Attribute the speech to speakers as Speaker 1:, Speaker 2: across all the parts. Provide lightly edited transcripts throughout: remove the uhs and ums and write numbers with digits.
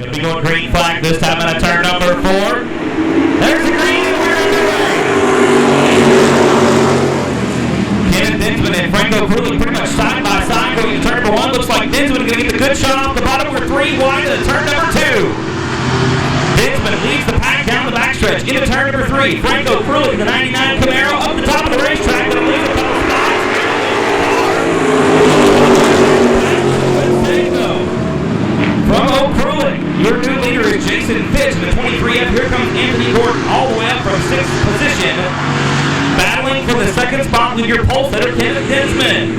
Speaker 1: Gonna be going green flag this time on a turn number 4. There's the green and we're underway. Kenneth Dinsman and Franco Krulik pretty much side by side going to turn number 1. Looks like Dinsman gonna get the good shot off the bottom. We're 3 wide to turn number 2. Dinsman leads the pack down the backstretch into turn number 3. Franco Krulik in the 99 Camaro up the top of the racetrack. Gonna lose a couple spots. From O'Krulik, your new leader is Jason Fitch in the 23F. Here comes Anthony Gordon all the way up from 6th position. Battling for the second spot with your pole setter, Kenneth Dinsman.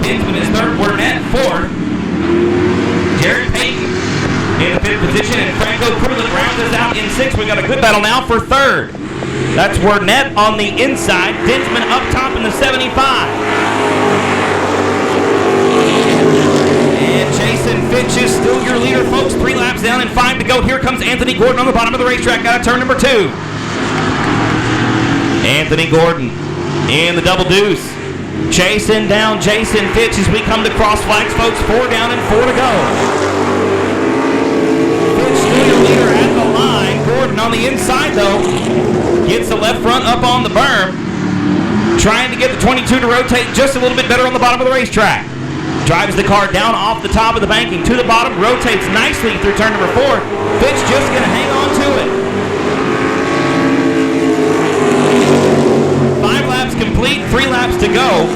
Speaker 1: Dinsman is 3rd, Burnett 4th. Jared Payton in the 5th position, and Franco Krulik rounds us out in 6th. We got a good battle now for 3rd. That's Burnett on the inside, Dinsman up top in the 75. And Jason Fitch is still your leader, folks. 3 laps down and 5 to go. Here comes Anthony Gordon on the bottom of the racetrack out of turn number 2. Anthony Gordon in the double deuce. Chasing down Jason Fitch as we come to cross flags, folks. 4 down and 4 to go. Fitch still your leader at the line. Gordon on the inside, though. Gets the left front up on the berm. Trying to get the 22 to rotate just a little bit better on the bottom of the racetrack. Drives the car down off the top of the banking to the bottom. Rotates nicely through turn number 4. Fitch just going to hang on to it. 5 laps complete, 3 laps to go.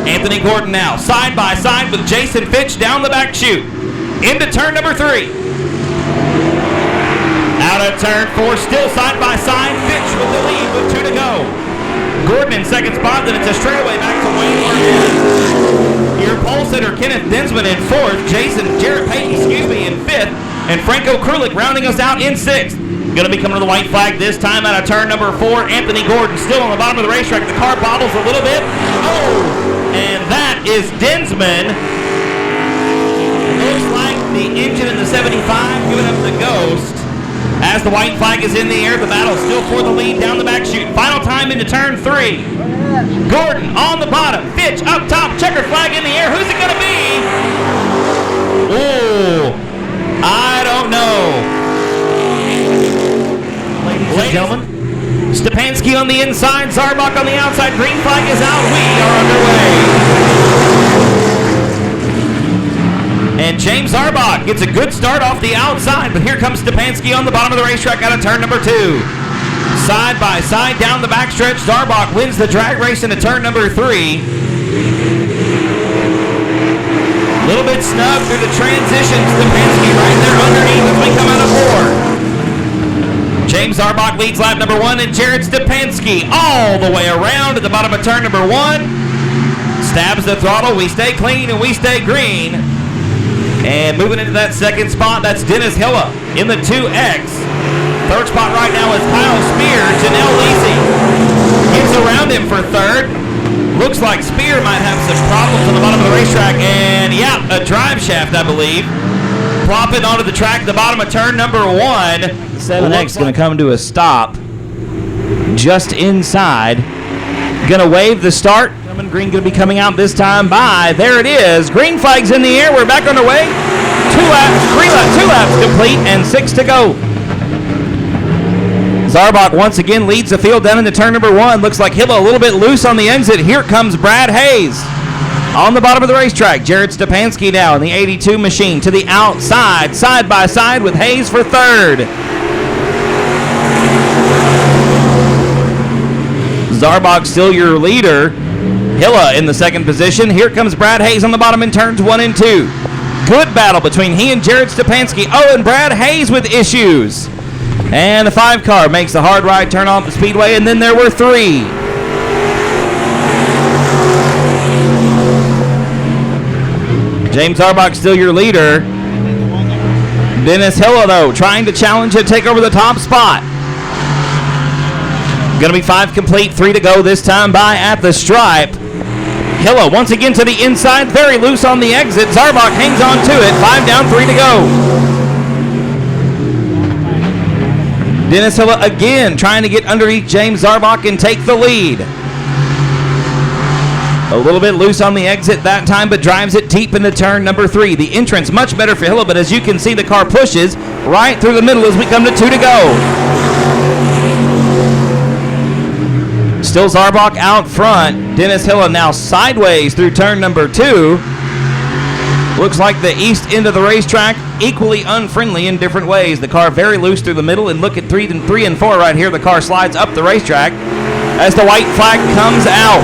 Speaker 1: Anthony Gordon now side by side with Jason Fitch down the back chute. Into turn number 3. Out of turn 4, still side by side. Fitch with the lead with 2 to go. Gordon in 2nd spot, then it's a straightaway back to Wayne Burnett. Your pole sitter Kenneth Dinsman in 4th, Jared Payton, in 5th, and Franco Krulik rounding us out in 6th. Going to be coming to the white flag this time out of turn number 4. Anthony Gordon still on the bottom of the racetrack. The car bobbles a little bit. Oh, and that is Dinsman. Looks like the engine in the 75 giving up the ghost. As the white flag is in the air, the battle still for the lead down the back chute. Final time into turn 3. Gordon on the bottom. Fitch up top. Checker flag in the air. Who's it going to be? Oh, I don't know. Ladies and gentlemen, Stepanski on the inside, Zarbach on the outside. Green flag is out. We are underway. And James Zarbach gets a good start off the outside, but here comes Stepanski on the bottom of the racetrack out of turn number 2. Side by side down the backstretch, Zarbach wins the drag race into turn number 3. A little bit snug through the transition. Stepanski right there underneath as we come out of 4. James Zarbach leads lap number 1, and Jared Stepanski all the way around at the bottom of turn number 1. Stabs the throttle. We stay clean and we stay green. And moving into that 2nd spot, that's Dennis Hilla in the 2X. 3rd spot right now is Kyle Spear. Janelle Lisi gets around him for 3rd. Looks like Spear might have some problems on the bottom of the racetrack. And yeah, a drive shaft, I believe. Plopping onto the track at the bottom of turn number 1. The 7X going to come to a stop just inside. Going to wave the start. Green going to be coming out this time by. There it is. Green flag's in the air. We're back underway. 2 laps complete and 6 to go. Zarbach once again leads the field down into turn number 1. Looks like Hilla a little bit loose on the exit. Here comes Brad Hayes on the bottom of the racetrack. Jared Stepanski now in the 82 machine to the outside, side by side with Hayes for 3rd. Zarbach still your leader. Hilla in the 2nd position. Here comes Brad Hayes on the bottom in turns 1 and 2. Good battle between he and Jared Stepanski. Oh, and Brad Hayes with issues. And the 5 car makes the hard right turn off the Speedway, and then there were 3. James Zarbach still your leader. Dennis Hilla, though, trying to challenge and take over the top spot. Going to be 5 complete, 3 to go this time by at the stripe. Hilla once again to the inside, very loose on the exit. Zarbach hangs on to it. 5 down, 3 to go. Dennis Hilla again trying to get underneath James Zarbach and take the lead. A little bit loose on the exit that time, but drives it deep into turn number 3. The entrance much better for Hilla, but as you can see, the car pushes right through the middle as we come to 2 to go. Still Zarbach out front. Dennis Hilla now sideways through turn number 2. Looks like the east end of the racetrack equally unfriendly in different ways. The car very loose through the middle, and look at 3 and 4 right here. The car slides up the racetrack as the white flag comes out.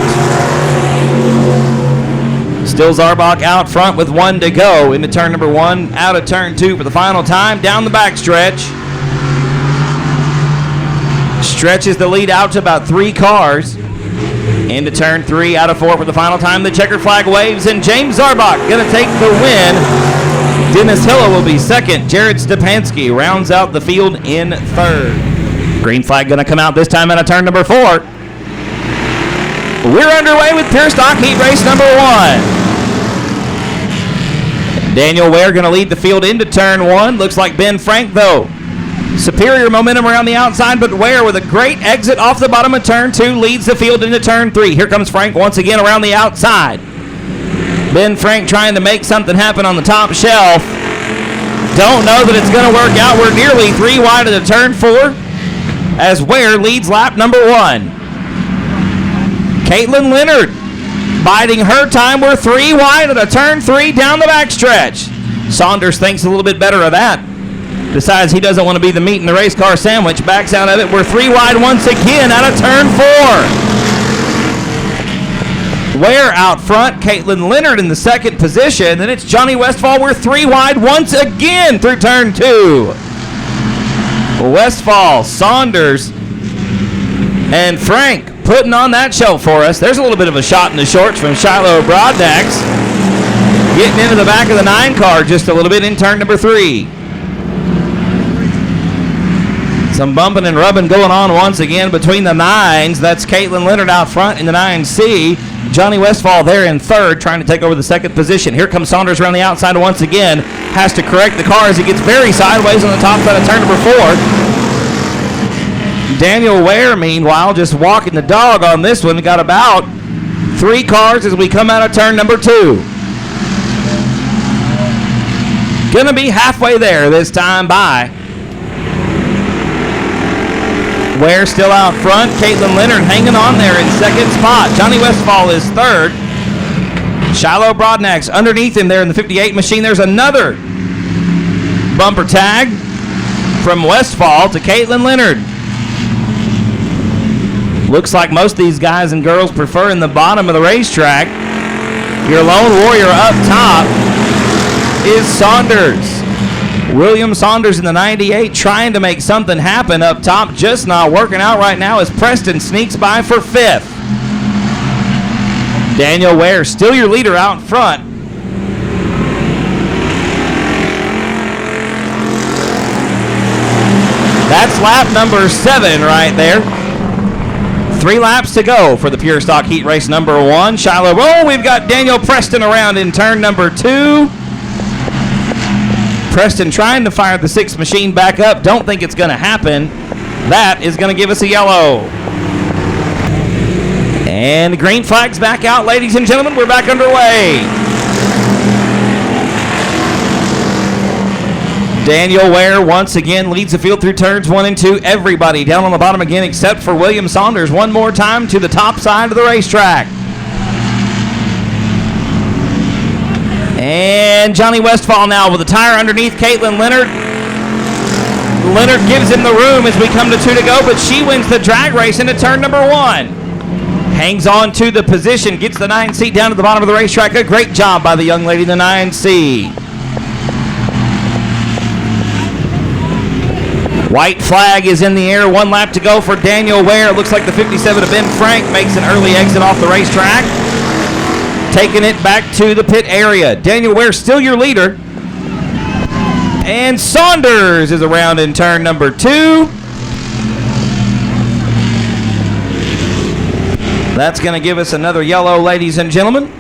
Speaker 1: Still Zarbach out front with 1 to go into turn number 1, out of turn 2 for the final time, down the backstretch. Stretches the lead out to about 3 cars. Into turn 3, out of 4 for the final time. The checker flag waves, and James Zarbach going to take the win. Dennis Hilla will be second. Jared Stepanski rounds out the field in third. Green flag going to come out this time out of turn number 4. We're underway with Pure Stock Heat Race number 1. Daniel Ware going to lead the field into turn 1. Looks like Ben Frank, though. Superior momentum around the outside, but Ware with a great exit off the bottom of turn 2 leads the field into turn 3. Here comes Frank once again around the outside. Ben Frank trying to make something happen on the top shelf. Don't know that it's going to work out. We're nearly 3 wide of the turn 4 as Ware leads lap number 1. Caitlin Leonard biding her time. We're 3 wide of the turn 3 down the backstretch. Saunders thinks a little bit better of that. Decides he doesn't want to be the meat in the race car sandwich. Backs out of it. We're 3 wide once again out of turn 4. Ware out front. Caitlin Leonard in the second position. Then it's Johnny Westfall. We're 3 wide once again through turn 2. Westfall, Saunders, and Frank putting on that show for us. There's a little bit of a shot in the shorts from Shiloh Broadnax. Getting into the back of the 9 car just a little bit in turn number 3. Some bumping and rubbing going on once again between the 9s. That's Caitlin Leonard out front in the 9C. Johnny Westfall there in third, trying to take over the second position. Here comes Saunders around the outside once again. Has to correct the car as he gets very sideways on the top side of turn number 4. Daniel Ware, meanwhile, just walking the dog on this one. Got about 3 cars as we come out of turn number 2. Gonna be halfway there this time by. Ware still out front. Caitlin Leonard hanging on there in second spot. Johnny Westfall is third. Shiloh Broadnax underneath him there in the 58 machine. There's another bumper tag from Westfall to Caitlin Leonard. Looks like most of these guys and girls prefer in the bottom of the racetrack. Your lone warrior up top is Saunders. William Saunders in the 98 trying to make something happen up top, just not working out right now as Preston sneaks by for 5th. Daniel Ware still your leader out front. That's lap number 7 right there. 3 laps to go for the Pure Stock Heat Race number 1. Shiloh, we've got Daniel Preston around in turn number 2. Preston trying to fire the 6th machine back up. Don't think it's going to happen. That is going to give us a yellow. And the green flag's back out, ladies and gentlemen. We're back underway. Daniel Ware once again leads the field through turns 1 and 2. Everybody down on the bottom again except for William Saunders. One more time to the top side of the racetrack. And Johnny Westfall now with a tire underneath Caitlin Leonard. Leonard gives him the room as we come to 2 to go, but she wins the drag race into turn number 1. Hangs on to the position, gets the 9C down to the bottom of the racetrack. A great job by the young lady in the 9C. White flag is in the air. 1 lap to go for Daniel Ware. It looks like the 57 of Ben Frank makes an early exit off the racetrack. Taking it back to the pit area. Daniel Ware still your leader. And Saunders is around in turn number 2. That's going to give us another yellow, ladies and gentlemen.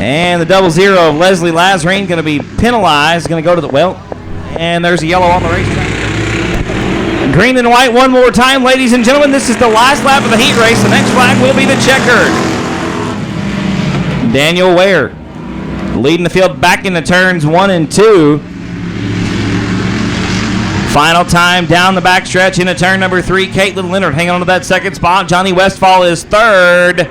Speaker 1: And the 00 of Leslie Lazarine going to be penalized. Going to go to the, And there's a yellow on the racetrack. Green and white one more time, ladies and gentlemen. This is the last lap of the heat race. The next flag will be the checkered. Daniel Ware leading the field back into turns 1 and 2. Final time down the backstretch into turn number 3. Caitlin Leonard hanging on to that second spot. Johnny Westfall is third.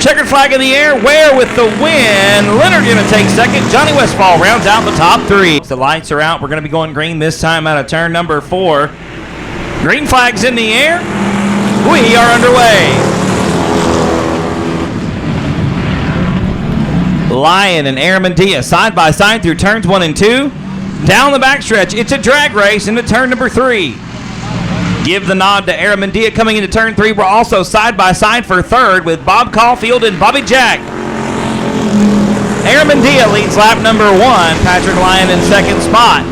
Speaker 1: Checkered flag in the air. Ware with the win. Leonard going to take second. Johnny Westfall rounds out the top 3. The lights are out. We're going to be going green this time out of turn number 4. Green flag's in the air. We are underway. Lyon and Aramandia side by side through turns 1 and 2. Down the backstretch, it's a drag race into turn number 3. Give the nod to Aramandia coming into turn 3. We're also side by side for third with Bob Caulfield and Bobby Jack. Aramandia leads lap number 1. Patrick Lyon in second spot.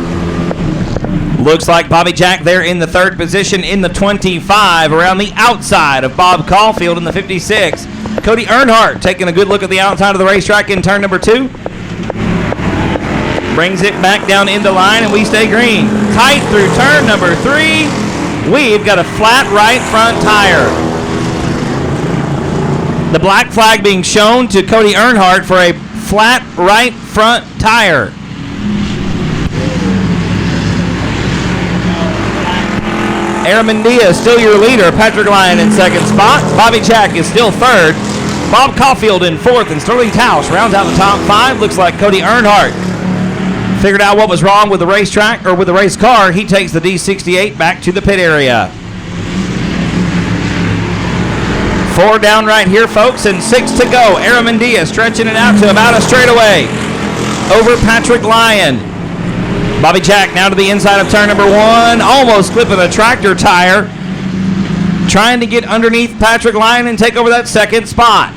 Speaker 1: Looks like Bobby Jack there in the third position in the 25, around the outside of Bob Caulfield in the 56. Cody Earnhardt taking a good look at the outside of the racetrack in turn number 2. Brings it back down into line, and we stay green. Tight through turn number 3. We've got a flat right front tire. The black flag being shown to Cody Earnhardt for a flat right front tire. Aramandia is still your leader. Patrick Lyon in second spot. Bobby Jack is still third. Bob Caulfield in fourth, and Sterling Tausch rounds out the top 5. Looks like Cody Earnhardt figured out what was wrong with the racetrack or with the race car. He takes the D68 back to the pit area. 4 down right here, folks, and 6 to go. Aramandia stretching it out to about a straightaway over Patrick Lyon. Bobby Jack now to the inside of turn number 1, almost clipping a tractor tire, trying to get underneath Patrick Lyon and take over that second spot.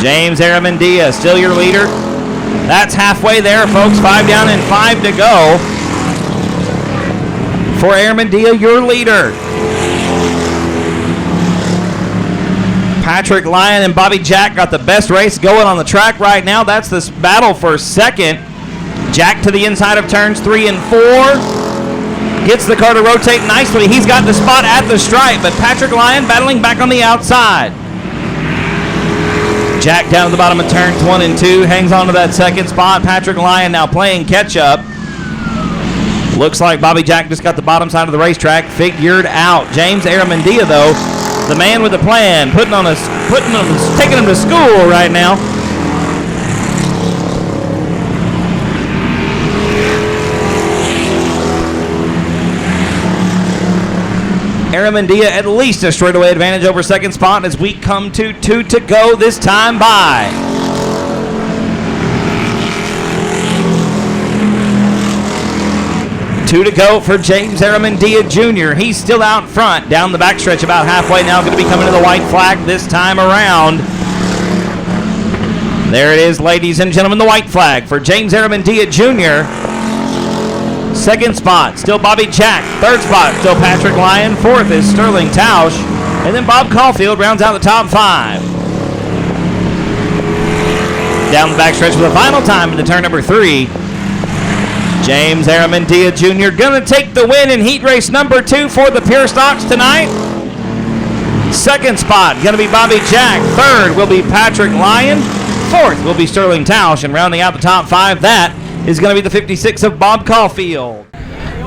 Speaker 1: James Aramandia still your leader. That's halfway there, folks. 5 down and 5 to go. For Aramandia, your leader. Patrick Lyon and Bobby Jack got the best race going on the track right now. That's this battle for second. Jack to the inside of turns 3 and 4. Gets the car to rotate nicely. He's got the spot at the stripe, but Patrick Lyon battling back on the outside. Jack down at the bottom of turns 1 and 2, hangs on to that second spot. Patrick Lyon now playing catch-up. Looks like Bobby Jack just got the bottom side of the racetrack figured out. James Aramandia, though, the man with the plan, taking him to school right now. Aramandia at least a straightaway advantage over second spot as we come to 2 to go this time by. Two to go for James Aramandia Jr. He's still out front down the backstretch about halfway now, going to be coming to the white flag this time around. There it is, ladies and gentlemen, the white flag for James Aramandia Jr. Second spot, still Bobby Jack. Third spot, still Patrick Lyon. Fourth is Sterling Tausch. And then Bob Caulfield rounds out the top 5. Down the backstretch for the final time into turn number 3. James Aramandia Jr. going to take the win in heat race number 2 for the Pure Stocks tonight. Second spot, going to be Bobby Jack. Third will be Patrick Lyon. Fourth will be Sterling Tausch. And rounding out the top 5, that is going to be the 56 of Bob Caulfield.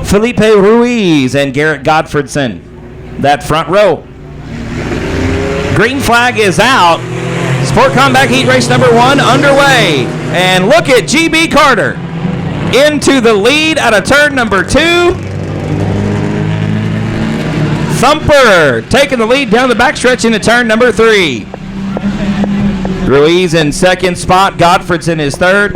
Speaker 1: Felipe Ruiz and Garrett Godfredson, that front row. Green flag is out. Sport Comeback Heat Race number 1 underway. And look at GB Carter into the lead out of turn number 2. Thumper taking the lead down the backstretch into turn number 3. Ruiz in second spot. Godfredson is third.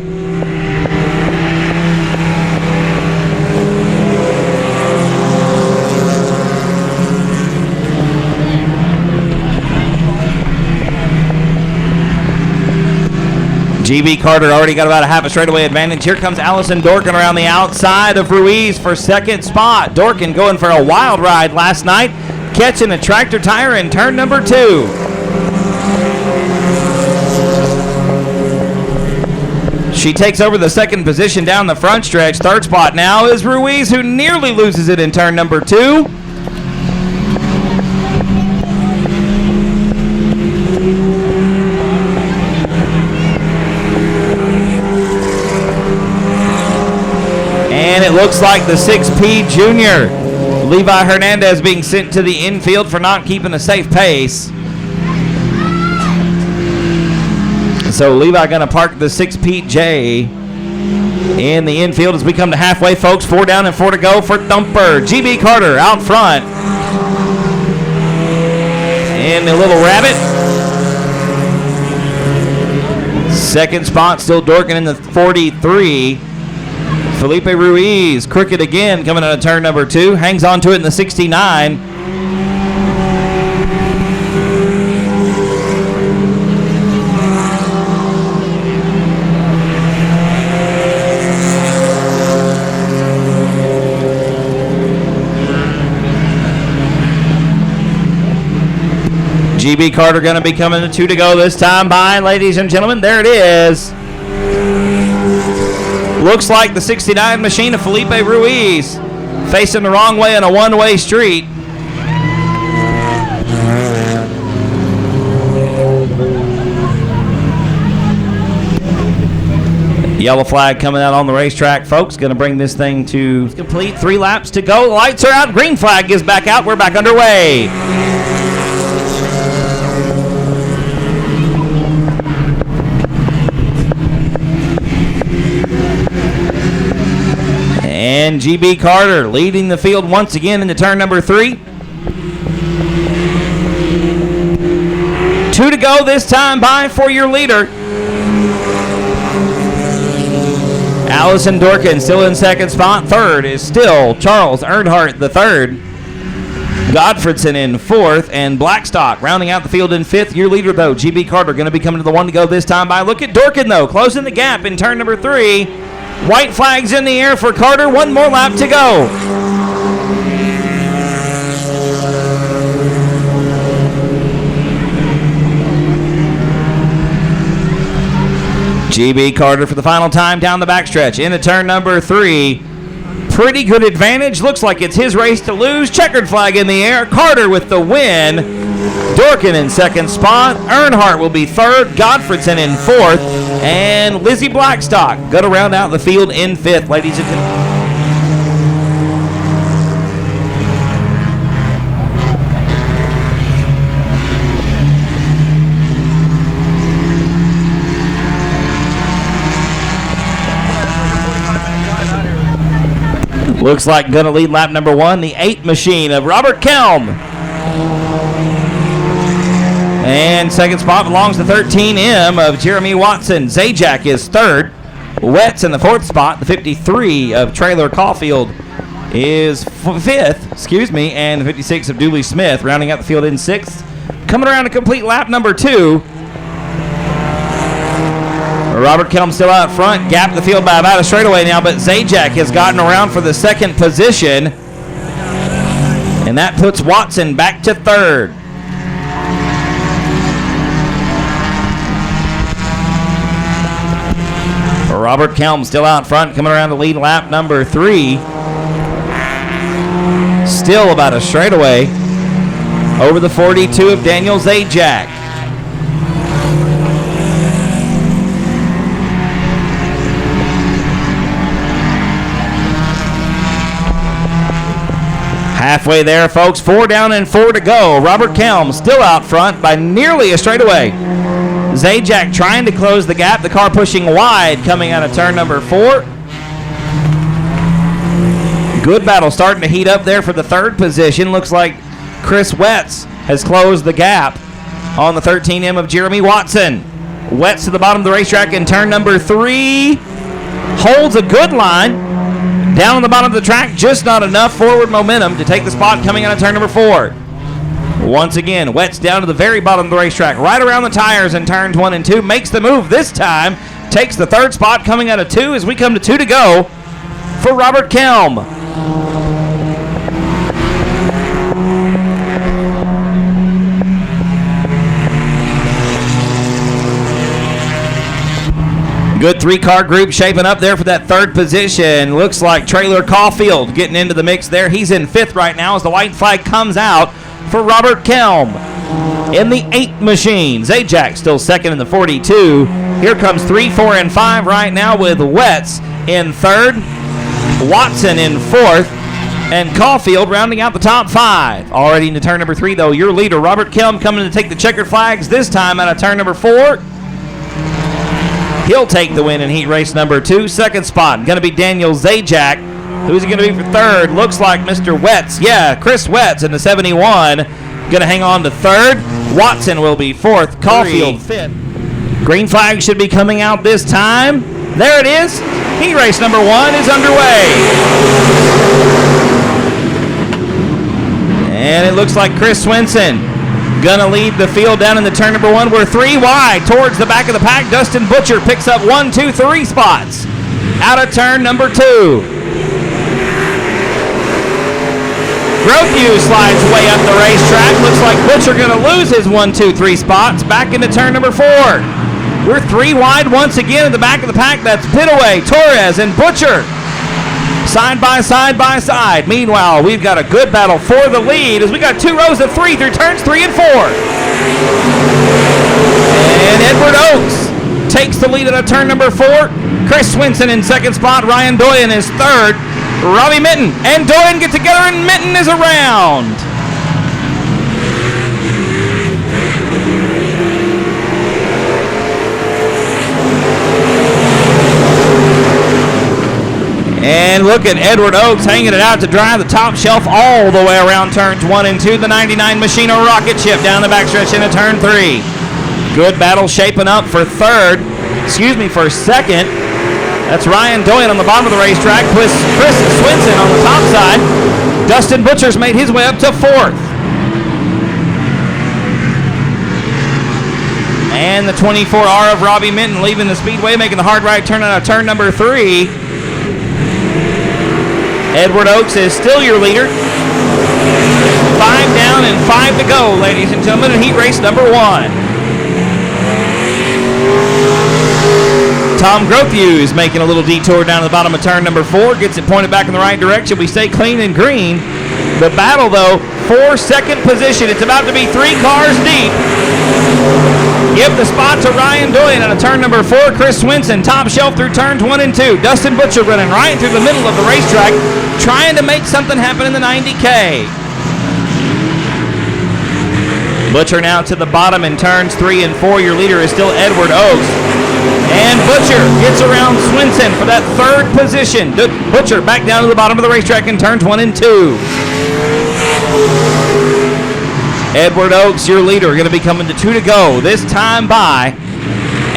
Speaker 1: GB Carter already got about a half a straightaway advantage. Here comes Allison Dorkin around the outside of Ruiz for second spot. Dorkin going for a wild ride last night, catching a tractor tire in turn number 2. She takes over the second position down the front stretch. Third spot now is Ruiz, who nearly loses it in turn number 2. And it looks like the 6P junior, Levi Hernandez, being sent to the infield for not keeping a safe pace. So Levi going to park the 6PJ in the infield as we come to halfway, folks. 4 down and 4 to go for Thumper. GB Carter out front in the Little Rabbit. Second spot still Dorkin in the 43. Felipe Ruiz, crooked again, coming out of turn number 2. Hangs on to it in the 69. GB Carter going to be coming to 2 to go this time by, ladies and gentlemen. There it is. Looks like the 69 machine of Felipe Ruiz facing the wrong way in a one-way street. Yellow flag coming out on the racetrack, folks. Going to bring this thing to complete. 3 laps to go. Lights are out. Green flag is back out. We're back underway. And GB Carter leading the field once again into turn number 3. 2 to go this time by for your leader. Allison Dorkin still in second spot. Third is still Charles Earnhardt the third. Godfredson in fourth, and Blackstock rounding out the field in fifth. Your leader, though, GB Carter, going to be coming to the 1 to go this time by. Look at Dorkin, though, closing the gap in turn number 3. White flags in the air for Carter. 1 more lap to go. GB Carter for the final time down the backstretch into turn number 3. Pretty good advantage. Looks like it's his race to lose. Checkered flag in the air. Carter with the win. Dorkin in second spot. Earnhardt will be third. Godfredson in fourth. And Lizzie Blackstock going to round out the field in fifth, ladies and gentlemen. Looks like going to lead lap number 1, the 8 machine of Robert Kelm. And second spot belongs to 13M of Jeremy Watson. Zajac is third. Wetz in the fourth spot. The 53 of Traylor Caulfield is fifth, and the 56 of Dooley Smith rounding out the field in sixth. Coming around to complete lap number 2. Robert Kelm still out front, gapped the field by about a straightaway now, but Zajac has gotten around for the second position, and that puts Watson back to third. Robert Kelm still out front, coming around to lead lap number 3. Still about a straightaway over the 42 of Daniel Zajac. Halfway there, folks. 4 down and 4 to go. Robert Kelm still out front by nearly a straightaway. Zajac trying to close the gap. The car pushing wide coming out of turn number 4. Good battle starting to heat up there for the third position. Looks like Chris Wetz has closed the gap on the 13M of Jeremy Watson. Wetz to the bottom of the racetrack in turn number 3. Holds a good line. Down on the bottom of the track, just not enough forward momentum to take the spot coming out of turn number 4. Once again, Wetz down to the very bottom of the racetrack, right around the tires in turns 1 and 2. Makes the move this time. Takes the third spot coming out of 2 as we come to 2 to go for Robert Kelm. Good 3-car group shaping up there for that third position. Looks like Traylor Caulfield getting into the mix there. He's in 5th right now as the white flag comes out for Robert Kelm. In the 8 machine, Zajac still 2nd in the 42. Here comes 3, 4, and 5 right now with Wetz in 3rd, Watson in 4th, and Caulfield rounding out the top 5. Already into turn number 3, though, your leader, Robert Kelm, coming to take the checkered flags this time out of turn number 4. He'll take the win in heat race number 2. 2nd spot, going to be Daniel Zajac. Who's it going to be for 3rd? Looks like Mr. Wetz. Yeah, Chris Wetz in the 71. Going to hang on to 3rd. Watson will be 4th. Caulfield 5th. Green flag should be coming out this time. There it is. Heat race number 1 is underway. And it looks like Chris Swenson gonna lead the field down in the turn number 1. We're 3 wide towards the back of the pack. Dustin Butcher picks up 1, 2, 3 spots out of turn number 2. Growthview slides way up the racetrack. Looks like Butcher gonna lose his 1, 2, 3 spots back into turn number 4. We're 3 wide once again at the back of the pack. That's Pitaway, Torres, and Butcher. Side by side by side. Meanwhile, we've got a good battle for the lead as we got 2 rows of 3 through turns 3 and 4. And Edward Oakes takes the lead at a turn number 4. Chris Swenson in 2nd spot. Ryan Doyen is 3rd. Robbie Minton and Doyen get together and Minton is around. And look at Edward Oakes hanging it out to dry the top shelf all the way around turns 1 and 2. The 99 machine, a rocket ship down the backstretch into turn 3. Good battle shaping up for 2nd. That's Ryan Doyen on the bottom of the racetrack. Chris Swenson on the top side. Dustin Butcher's made his way up to 4th. And the 24R of Robbie Minton leaving the Speedway, making the hard right turn out of turn number 3. Edward Oakes is still your leader. 5 down and 5 to go, ladies and gentlemen, in heat race number 1. Tom Growthview is making a little detour down to the bottom of turn number 4. Gets it pointed back in the right direction. We stay clean and green. The battle, though, for 2nd position. It's about to be 3 cars deep. Give the spot to Ryan Doyen on a turn number 4. Chris Swenson, top shelf through turns 1 and 2. Dustin Butcher running right through the middle of the racetrack, trying to make something happen in the 90K. Butcher now to the bottom in turns 3 and 4. Your leader is still Edward Oakes. And Butcher gets around Swenson for that 3rd position. Butcher back down to the bottom of the racetrack in turns 1 and 2. Edward Oakes, your leader, going to be coming to 2 to go. This time by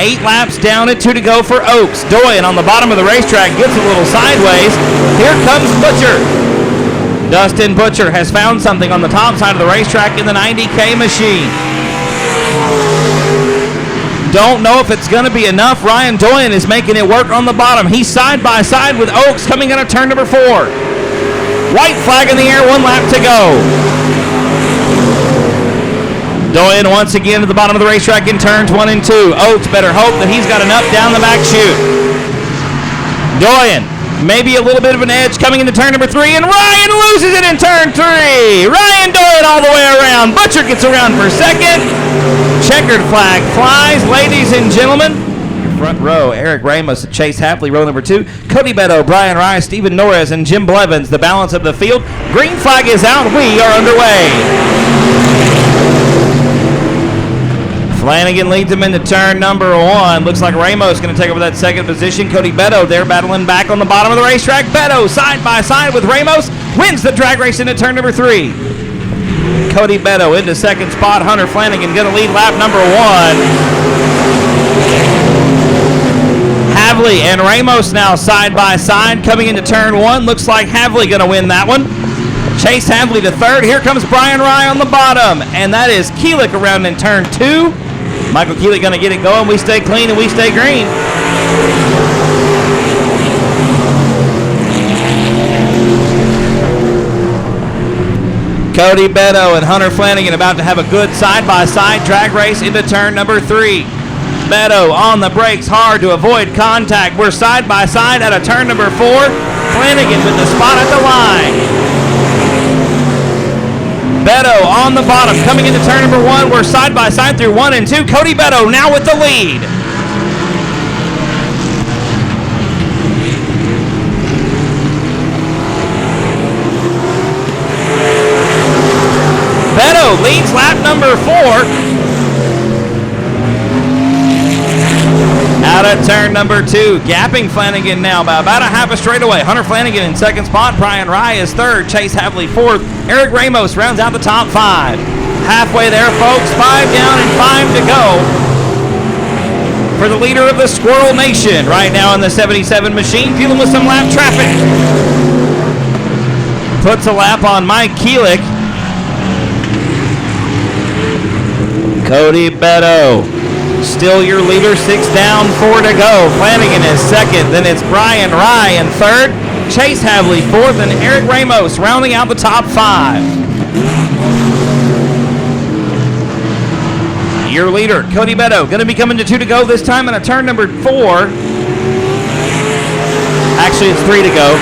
Speaker 1: 8 laps down at 2 to go for Oakes. Doyen on the bottom of the racetrack gets a little sideways. Here comes Butcher. Dustin Butcher has found something on the top side of the racetrack in the 90K machine. Don't know if it's going to be enough. Ryan Doyen is making it work on the bottom. He's side by side with Oakes coming out of turn number 4. White flag in the air, 1 lap to go. Doyen once again to the bottom of the racetrack in turns 1 and 2. Oakes better hope that he's got an up down the back chute. Doyen, maybe a little bit of an edge coming into turn number 3, and Ryan loses it in turn 3. Ryan Doyen all the way around. Butcher gets around for 2nd. Checkered flag flies, ladies and gentlemen. Your front row, Eric Ramos, Chase Hapley, row number 2. Cody Beto, Brian Rice, Stephen Norris, and Jim Blevins, the balance of the field. Green flag is out. We are underway. Flanagan leads him into turn number 1. Looks like Ramos going to take over that 2nd position. Cody Beto there battling back on the bottom of the racetrack. Beto side by side with Ramos wins the drag race into turn number 3. Cody Beto into 2nd spot. Hunter Flanagan going to lead lap number 1. Havley and Ramos now side by side coming into turn 1. Looks like Havley going to win that one. Chase Havley to 3rd. Here comes Brian Rye on the bottom. And that is Keelik around in turn 2. Michael Keelik going to get it going. We stay clean and we stay green. Cody Beto and Hunter Flanagan about to have a good side-by-side drag race into turn number 3. Beto on the brakes hard to avoid contact. We're side by side out of turn number 4. Flanagan with the spot at the line. Beto on the bottom coming into turn number 1. We're side by side through 1 and 2. Cody Beto now with the lead. Beto leads lap number 4. Out of turn number 2, gapping Flanagan now by about a half a straightaway. Hunter Flanagan in second spot. Brian Rye is third. Chase Havley fourth. Eric Ramos rounds out the top 5. Halfway there, folks. 5 down and 5 to go for the leader of the Squirrel Nation right now in the 77 machine, dealing with some lap traffic. Puts a lap on Mike Keelick. Cody Beto, still your leader, 6 down, 4 to go. Flanagan is second, then it's Brian Rye in third, Chase Havley fourth, and Eric Ramos rounding out the top 5. Your leader, Cody Beto, going to be coming to 2 to go this time on a turn number 4. Actually, it's 3 to go.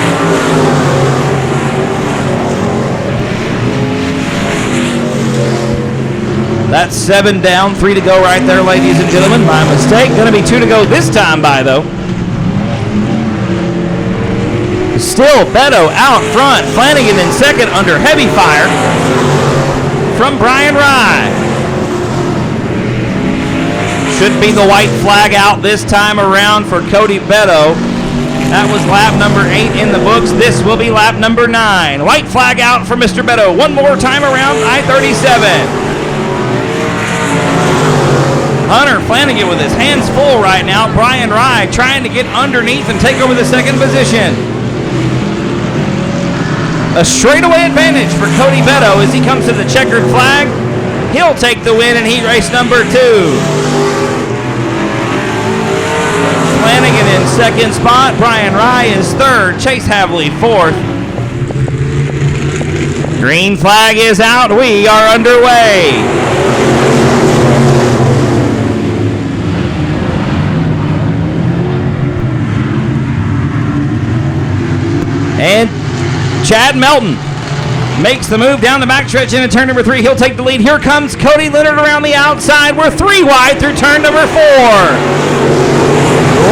Speaker 1: That's 7 down, 3 to go right there, ladies and gentlemen. My mistake. Going to be 2 to go this time by, though. Still Beto out front. Flanagan in second under heavy fire from Brian Rye. Should be the white flag out this time around for Cody Beto. That was lap number 8 in the books. This will be lap number 9. White flag out for Mr. Beto. One more time around I-37. Hunter Flanagan with his hands full right now. Brian Rye trying to get underneath and take over the second position. A straightaway advantage for Cody Beto as he comes to the checkered flag. He'll take the win in heat race number 2. Flanagan in second spot. Brian Rye is third. Chase Havley fourth. Green flag is out. We are underway. And Chad Melton makes the move down the backstretch into turn number 3. He'll take the lead. Here comes Cody Leonard around the outside. We're 3 wide through turn number 4.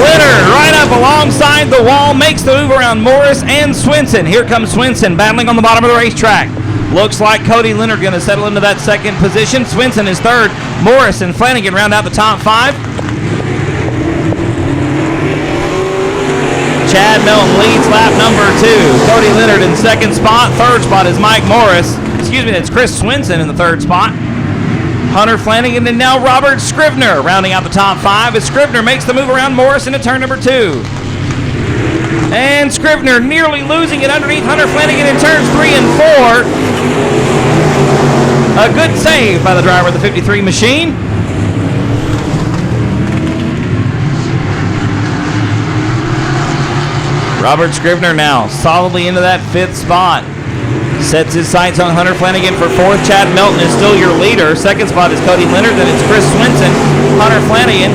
Speaker 1: Leonard right up alongside the wall, makes the move around Morris and Swinson. Here comes Swinson battling on the bottom of the racetrack. Looks like Cody Leonard going to settle into that second position. Swinson is third. Morris and Flanagan round out the top 5. Chad Melton leads lap number 2. Cody Leonard in second spot. Third spot is Mike Morris. Excuse me, that's Chris Swinson in the third spot. Hunter Flanagan and now Robert Scrivener rounding out the top 5 as Scrivener makes the move around Morris into turn number 2. And Scrivener nearly losing it underneath Hunter Flanagan in turns 3 and 4. A good save by the driver of the 53 machine. Robert Scrivener now solidly into that 5th spot. Sets his sights on Hunter Flanagan for 4th. Chad Melton is still your leader. Second spot is Cody Leonard. Then it's Chris Swinson, Hunter Flanagan,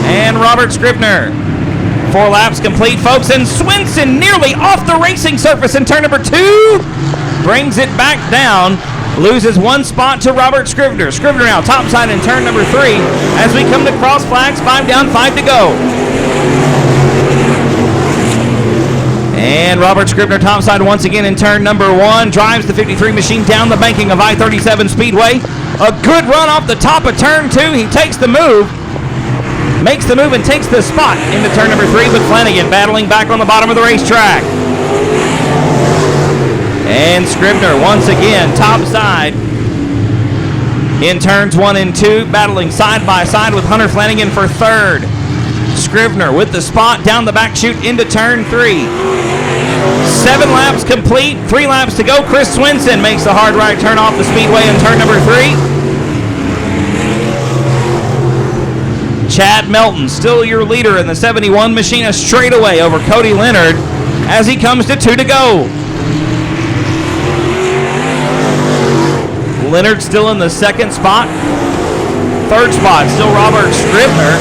Speaker 1: and Robert Scrivener. 4 laps complete, folks, and Swinson nearly off the racing surface in turn number 2. Brings it back down. Loses 1 spot to Robert Scrivener. Scrivener now topside in turn number 3 as we come to cross flags. 5 down, 5 to go. And Robert Scrivener topside once again in turn number 1. Drives the 53 machine down the banking of I-37 Speedway. A good run off the top of turn 2. He takes the move. Makes the move and takes the spot into turn number 3 with Flanagan battling back on the bottom of the racetrack. And Scrivener once again topside in turns 1 and 2, battling side by side with Hunter Flanagan for 3rd. Scrivener with the spot down the back chute into turn 3. 7 laps complete, 3 laps to go. Chris Swinson makes the hard right turn off the speedway in turn number 3. Chad Melton, still your leader in the 71 machine, a straightaway over Cody Leonard as he comes to 2 to go. Leonard still in the 2nd spot. Third spot, still Robert Scribner.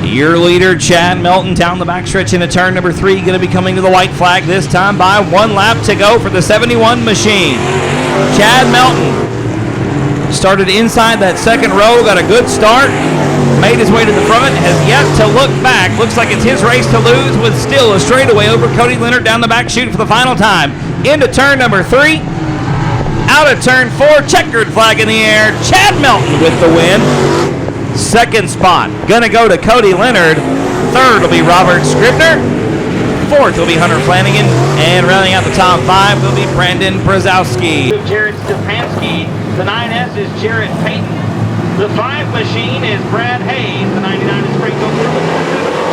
Speaker 1: Your leader, Chad Melton, down the backstretch into turn number 3, going to be coming to the white flag this time by 1 lap to go for the 71 machine. Chad Melton started inside that second row, got a good start, made his way to the front, has yet to look back. Looks like it's his race to lose with still a straightaway over Cody Leonard down the back chute for the final time. Into turn number 3, out of turn 4, checkered flag in the air. Chad Melton with the win. Second spot, gonna go to Cody Leonard. Third will be Robert Scribner. Fourth will be Hunter Flanagan. And rounding out the top 5 will be Brandon Brzezowski. Jared Stepanski. The 9S is Jarrett Payton. The 5 machine is Brad Hayes. The 99 is Franco Cruz.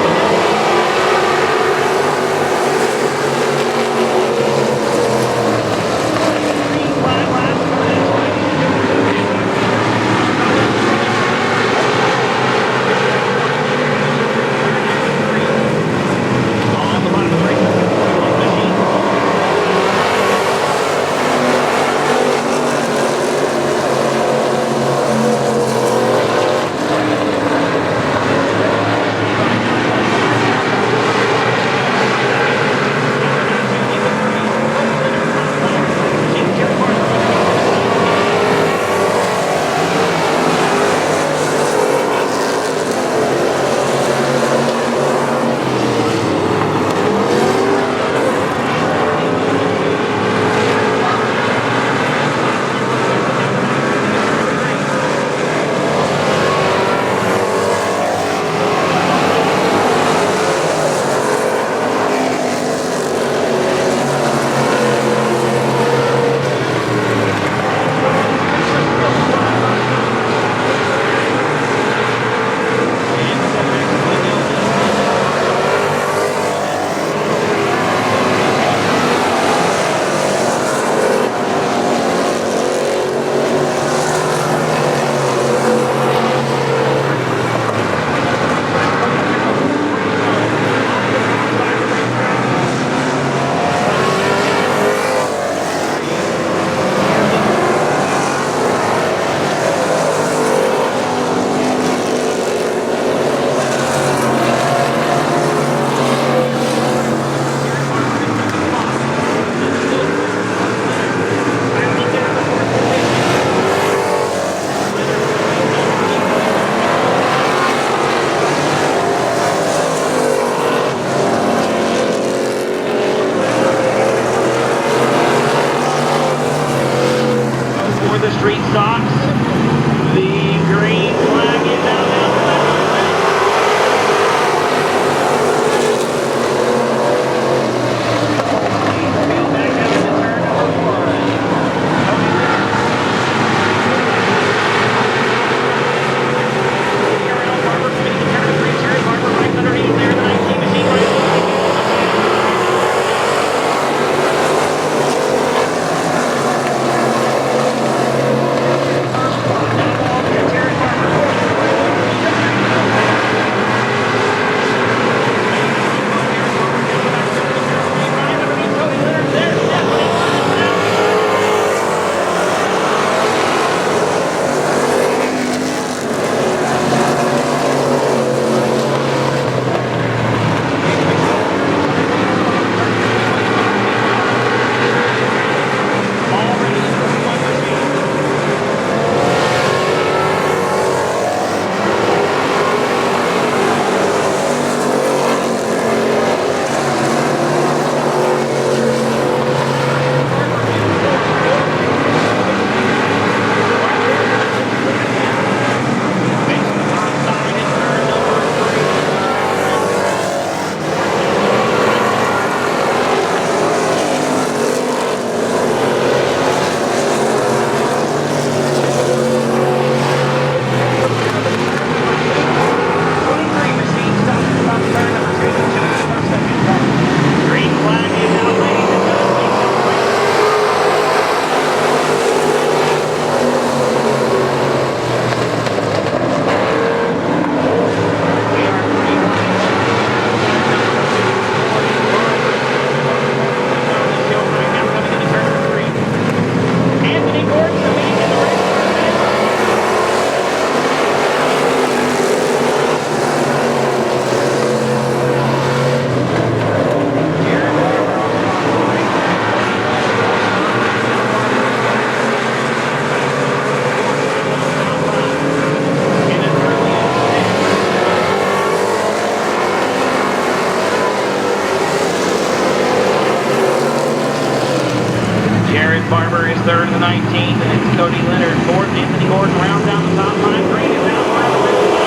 Speaker 2: third in the 19th, and it's Cody Leonard fourth. Anthony Gordon rounds down the top line. Green is out for the finish.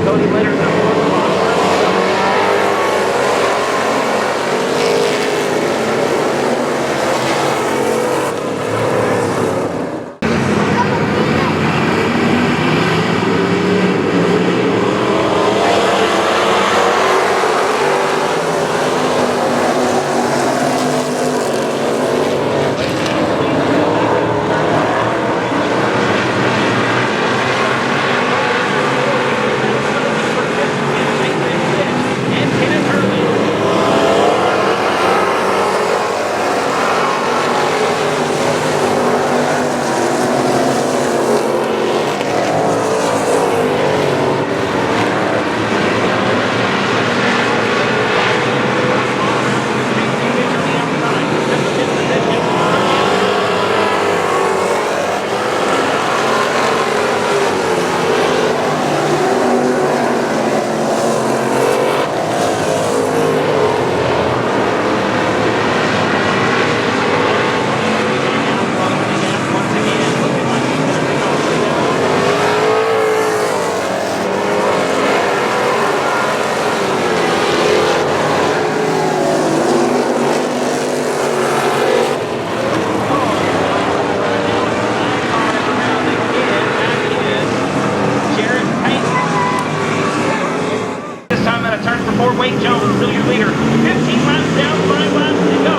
Speaker 2: Cody Leonard in the fourth spot. Jones, still your leader. 15 laps down, 5 laps to go.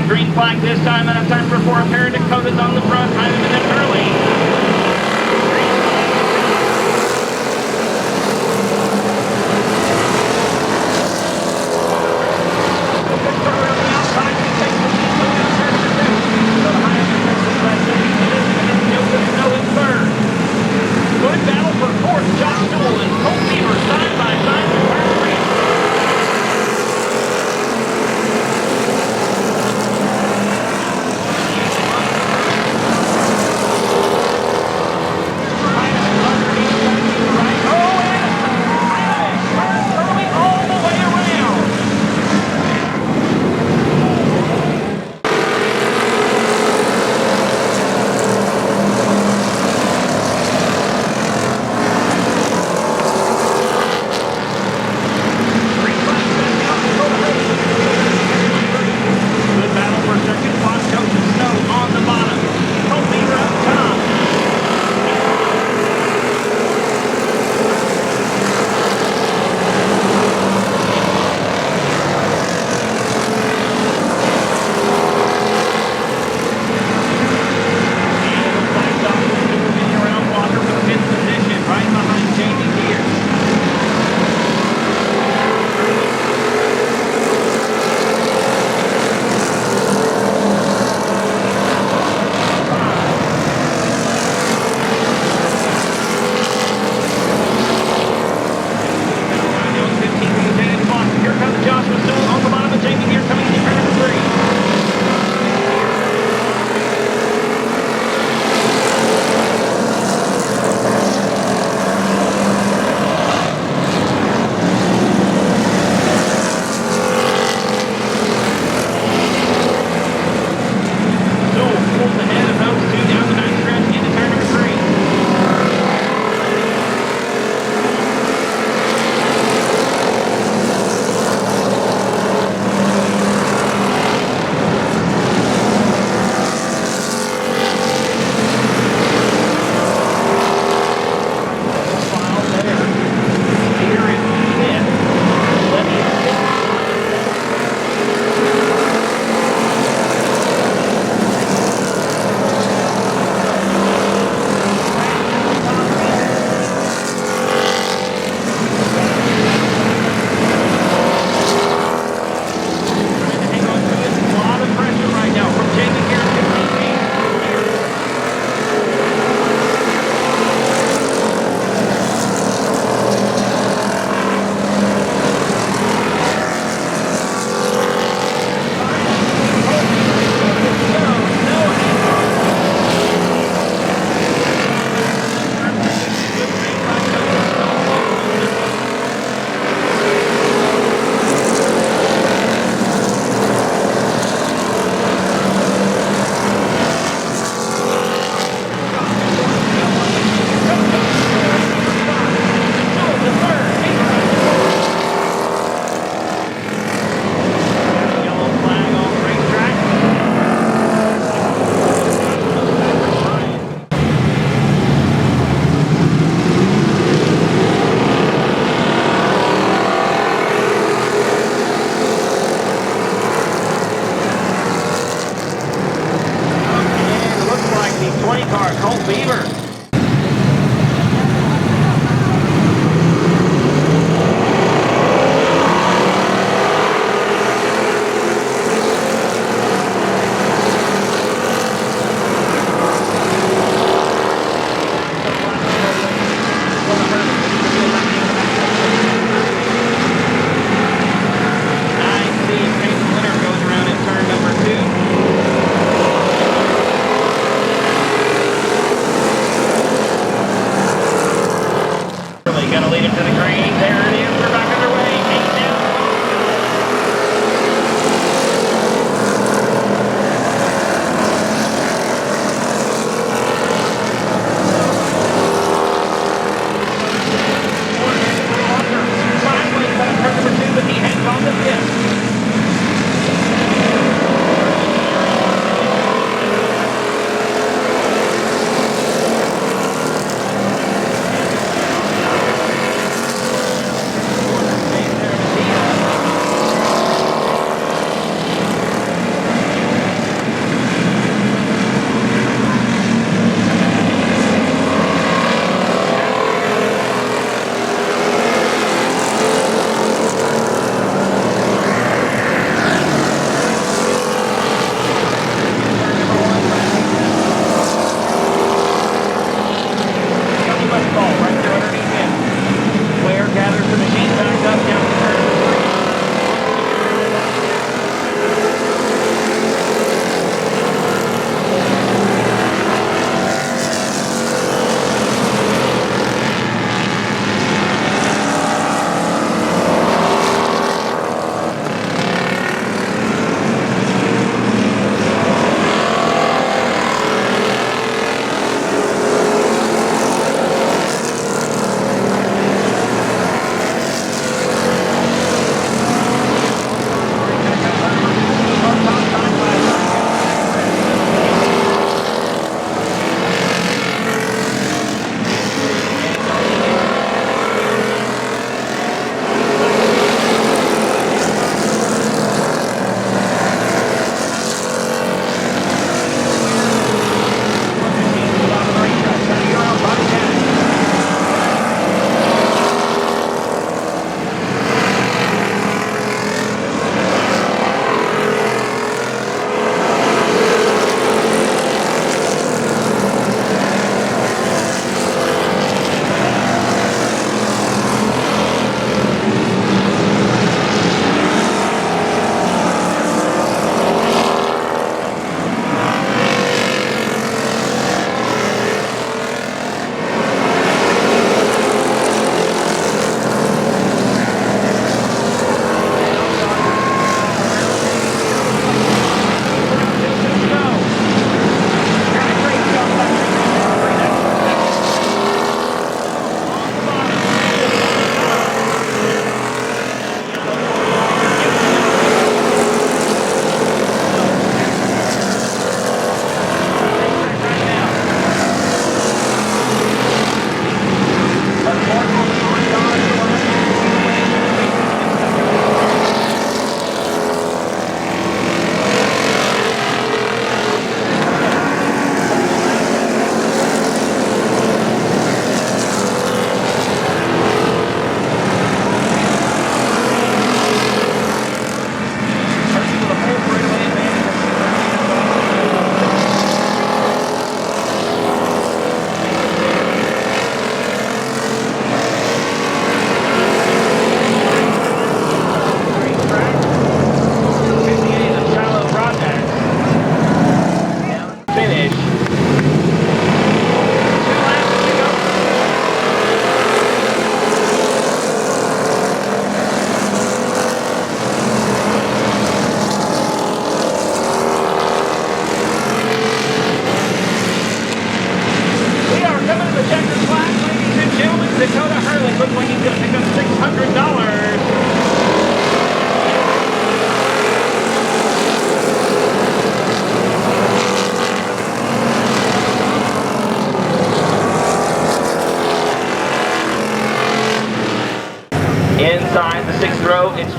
Speaker 2: Green flag this time, and a turn for 4. A pair of Dakotas on the front, 5 minutes early. Good battle for 4th. Josh Newell and Colt Beaver side by side in turn 3.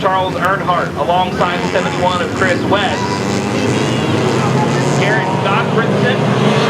Speaker 2: Charles Earnhardt alongside the 71 of Chris West. Garrett Gottfriedson.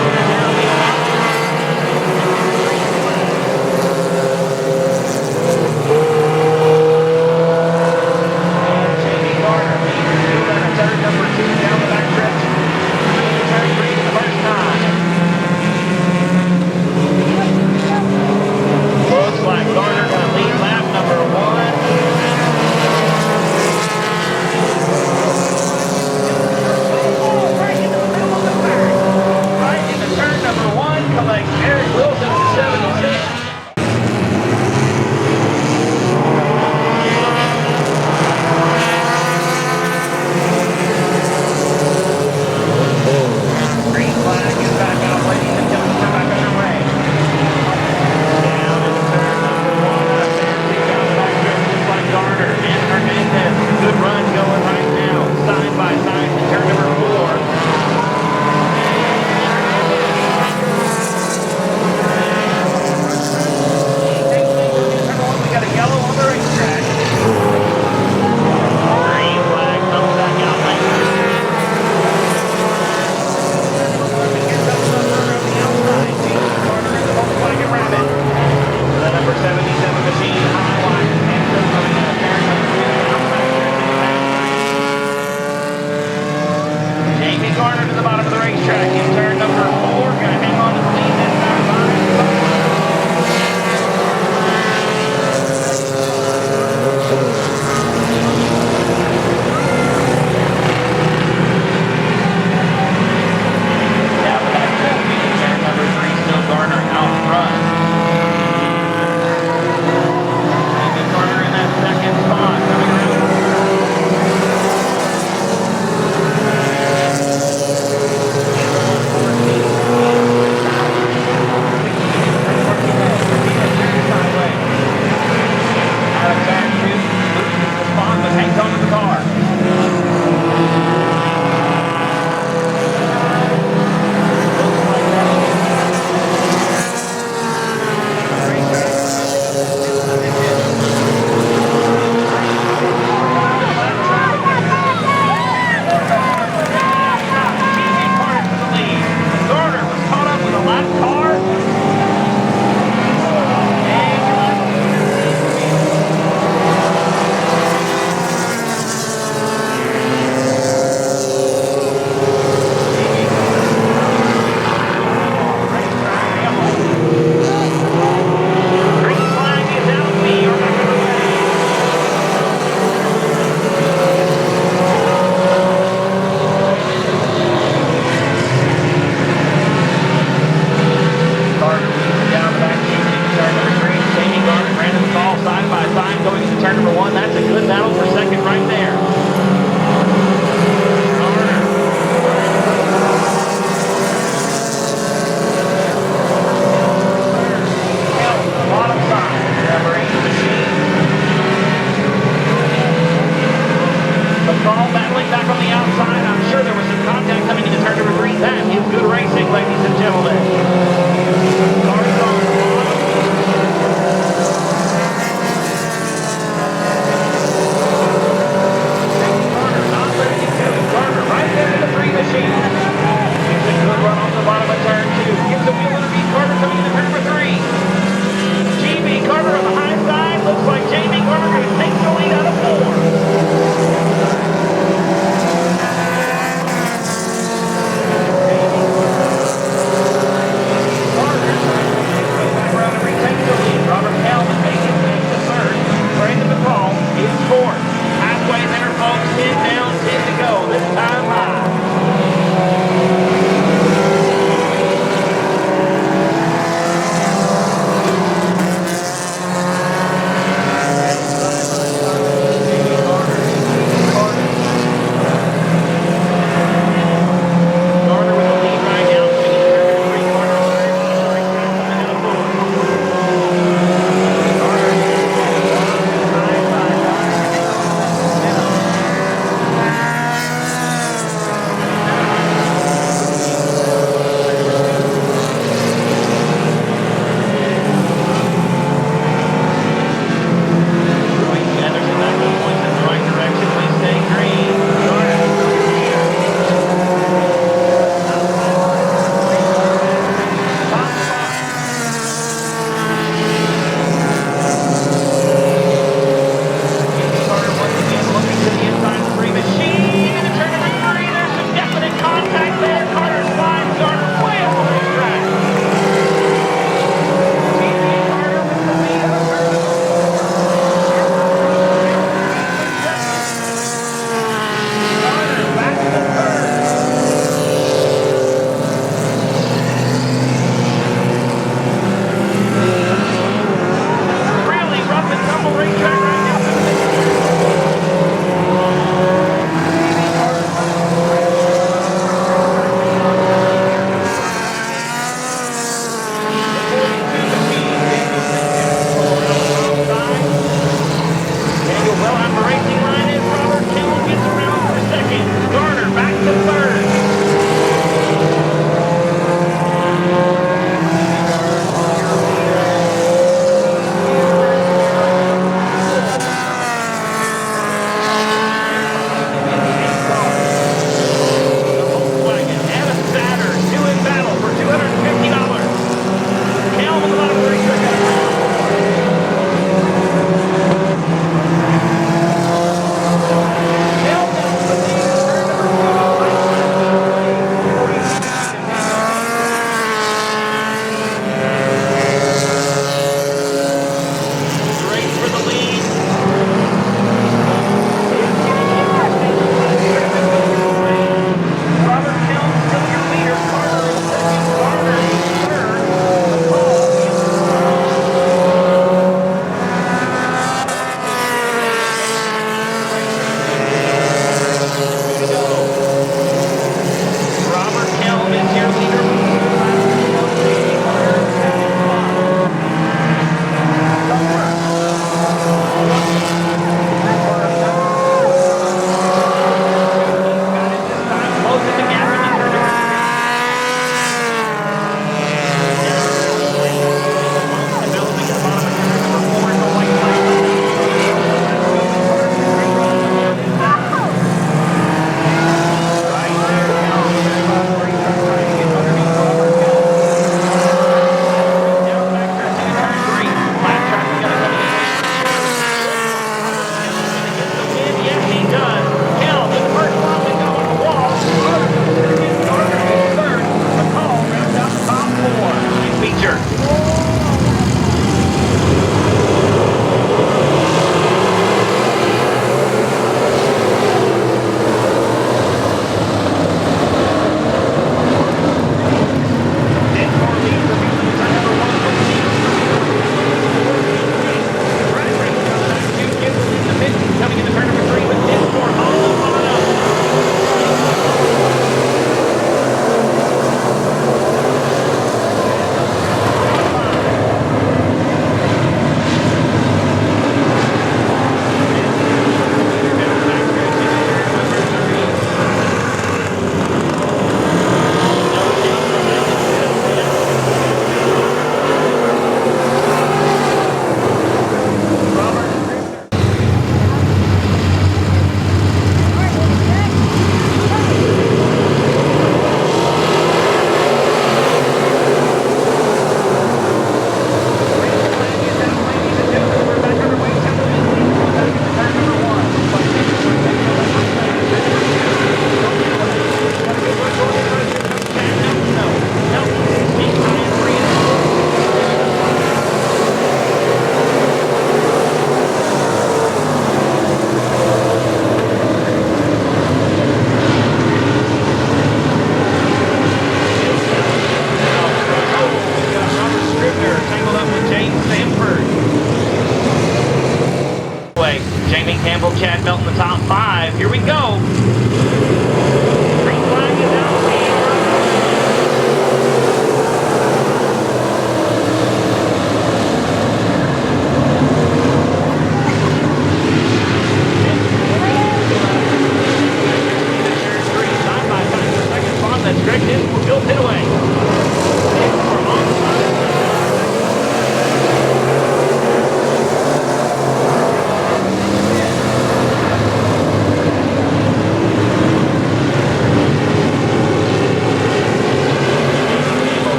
Speaker 3: Call back.